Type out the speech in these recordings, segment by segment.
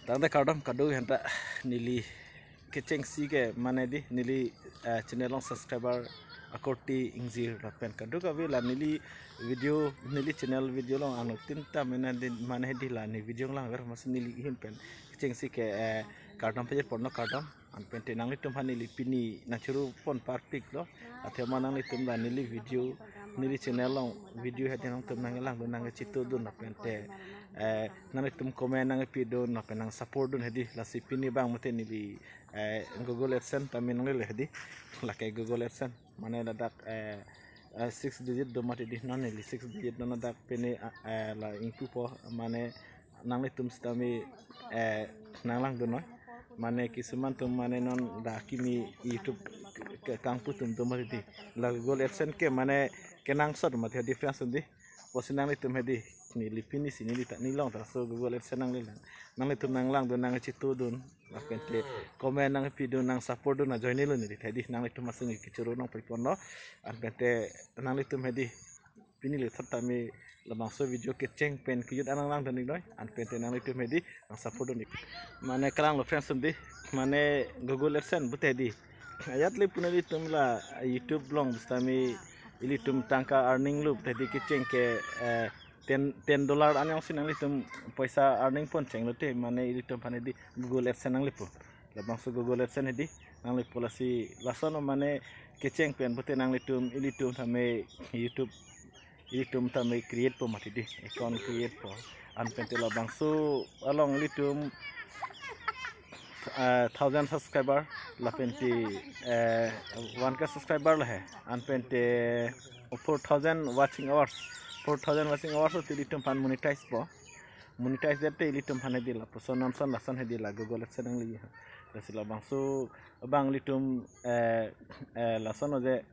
Tanda kadam kadu henta nili keceng si ke mana di nili channel long subscriber akoti ingzir lapen kadu kabe la nili video nili channel video long anu tinta mana di la ni video lang agar mas nili himpen keceng si ke kadam pajer porno kadam anpen tenang itu nili pini nachuru pon parpik lo atau mana itu la nili video nili channel long video hati nang tum nang lang nang citu dun apen te nang itum komen nang pido nang penang support dun hedi la sipini bang mate nili Google AdSense kami nang le hedi la kai Google AdSense mana ladak 6 digit do mate di non nili 6 digit non ladak pene la ingpu po mana nang itum stami nang lang dun mana kisuman tum mana non da kimi YouTube kangpu tum do mate di la Google AdSense ke mana kenang sod mate difference undi posinang itum hedi ni lipini sini tak nilong tak so Google AdSense nang itu nang lang don nang citu don akan te komen nang video nang support don na join lo ni tadi nang itu masing kicuru nang pripono akan te nang itu hedi pini le thata mi lamang so video keceng pen kiyut anang lang don doi an pen te nang itu hedi nang support don mane kalang lo friends di mane Google AdSense bute di ayat le punali tumla YouTube long bustami ili tum tangka earning loop tadi keceng ke $10 anyang sinang litum paisa earning pon ceng lote mane ilitum pane di Google AdSense nang lipu labang so Google AdSense di nang lipu lasi lasono mane keceng pen bote nang litum ilitum tame YouTube ilitum tame create po mati di account create po an pente labang so along ilitum 1000 subscriber la pente 1k subscriber lah hai an pente 4000 watching hours 4000 watching hours to ilitum pan monetize po monetize dete ilitum pan hedila po so non son lason hedila Google AdSense ang li sila bang so bang litum lason je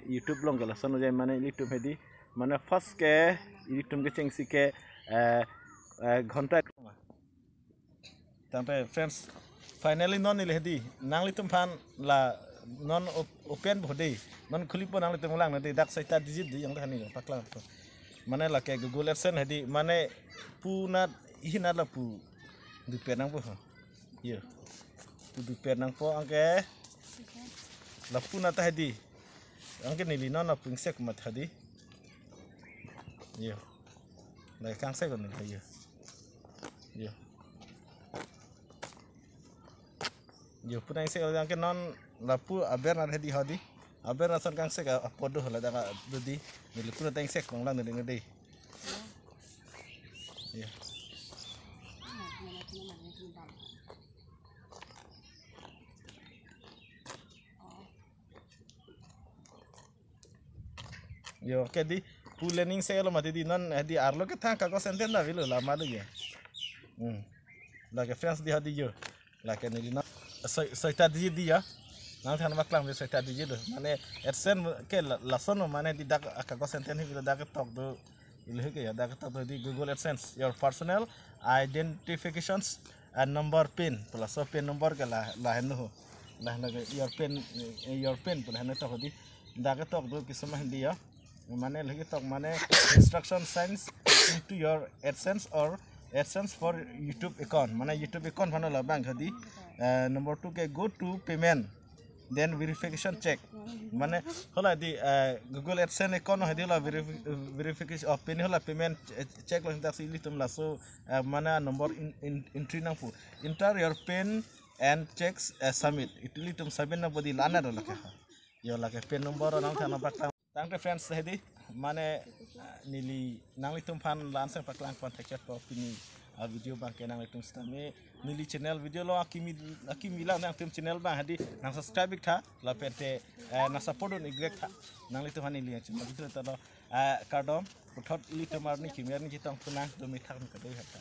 YouTube long lason je mane ilitum hedi mane first ke ilitum ke cheng sike ghonta tampe friends finally non ile hedi nang litum pan la non open bode non khulipo nang litum lang na dak saita digit di yang dhani paklang mana lah kayak Google AdSense hadi mana punat ihina lah pu duper nang po iya pu duper nang po angke lah punat hadi angke nili nona pingsek mat hadi iya lah kang sek kon iya iya iya punai sek angke non lah pu aber na hadi hadi aber nasan kang sek apodo lah dak dudi nili punat tang sek bang lang ngede iya yo oke di planning saya lo mati di non di arlo ke thang kako senten da bilo la malu ya la ke friends di hadi yo la ke ni non soita di dia nang than maklang be soita di do mane AdSense ke lason mane di dak kako senten hi bilo dak tok do ilhe ke ya dak tok do di Google AdSense your personal identifications and number pin plus so pin number ke la henu la your pin pula henu tok di dak tok do kisama hindi ya mane lagi tok mane instruction signs into your AdSense or AdSense for YouTube account mana YouTube account mana la bank hadi number 2 ke go to payment then verification check mane hola di Google AdSense account hadi la verification of pin hola payment check lo hinta sili tum la so mana number entry nang pu enter your pin and checks submit itli tum submit na bodi lana ro la ka yo la ke pin number nang thana bakta tangte friends hedi mane nili nang litum pan lansang paklang contact chat po pini video bang ke nang litum stame nili channel video lo akimi la nang tim channel bang hedi nang subscribe tha la pete na support on igek tha nang litum han nili channel video ta kardom uthot litum arni kimyar ni jitang punang do mi thak ka dei hata